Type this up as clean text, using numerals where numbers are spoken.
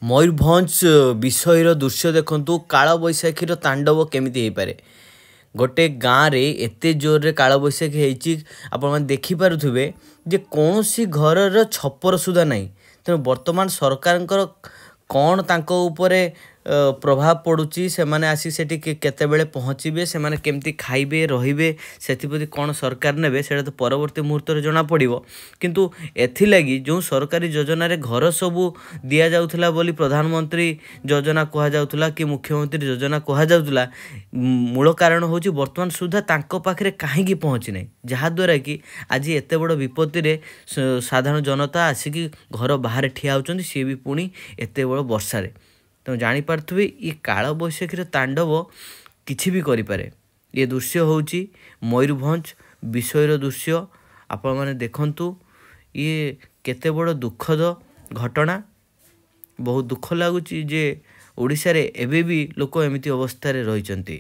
ମୟୂରଭଞ୍ଜ ବିଷୟର ଦୃଶ୍ୟ ଦେଖନ୍ତୁ। କାଳବୈଶାଖୀର ତାଣ୍ଡବ କେମିତି ହେଇପାରେ। ଗୋଟେ ଗାଁରେ ଏତେ ଜୋରରେ କାଳବୈଶାଖୀ ହେଇଛି, ଆପଣମାନେ ଦେଖିପାରୁଥିବେ ଯେ କୌଣସି ଘରର ଛପର ସୁଦ୍ଧା ନାହିଁ। ତେଣୁ ବର୍ତ୍ତମାନ ସରକାରଙ୍କର କ'ଣ ତାଙ୍କ ଉପରେ ପ୍ରଭାବ ପଡ଼ୁଛି, ସେମାନେ ଆସି ସେଠି କେତେବେଳେ ପହଞ୍ଚିବେ, ସେମାନେ କେମିତି ଖାଇବେ ରହିବେ, ସେଥିପ୍ରତି କ'ଣ ସରକାର ନେବେ ସେଇଟା ତ ପରବର୍ତ୍ତୀ ମୁହୂର୍ତ୍ତରେ ଜଣାପଡ଼ିବ। କିନ୍ତୁ ଏଥିଲାଗି ଯେଉଁ ସରକାରୀ ଯୋଜନାରେ ଘର ସବୁ ଦିଆଯାଉଥିଲା ବୋଲି ପ୍ରଧାନମନ୍ତ୍ରୀ ଯୋଜନା କୁହାଯାଉଥିଲା କି ମୁଖ୍ୟମନ୍ତ୍ରୀ ଯୋଜନା କୁହାଯାଉଥିଲା, ମୂଳ କାରଣ ହେଉଛି ବର୍ତ୍ତମାନ ସୁଦ୍ଧା ତାଙ୍କ ପାଖରେ କାହିଁକି ପହଞ୍ଚି ନାହିଁ, ଯାହାଦ୍ୱାରା କି ଆଜି ଏତେ ବଡ଼ ବିପତ୍ତିରେ ସାଧାରଣ ଜନତା ଆସିକି ଘର ବାହାରେ ଠିଆ ହେଉଛନ୍ତି, ସିଏ ବି ପୁଣି ଏତେ ବଡ଼ ବର୍ଷାରେ। ତେଣୁ ଜାଣିପାରୁଥିବେ ଏ କାଳବୈଶାଖୀର ତାଣ୍ଡବ କିଛି ବି କରିପାରେ। ଏ ଦୃଶ୍ୟ ହେଉଛି ମୟୂରଭଞ୍ଜ ବିଷୟର ଦୃଶ୍ୟ। ଆପଣମାନେ ଦେଖନ୍ତୁ, ଇଏ କେତେ ବଡ଼ ଦୁଃଖଦ ଘଟଣା। ବହୁତ ଦୁଃଖ ଲାଗୁଛି ଯେ ଓଡ଼ିଶାରେ ଏବେ ବି ଲୋକ ଏମିତି ଅବସ୍ଥାରେ ରହିଛନ୍ତି।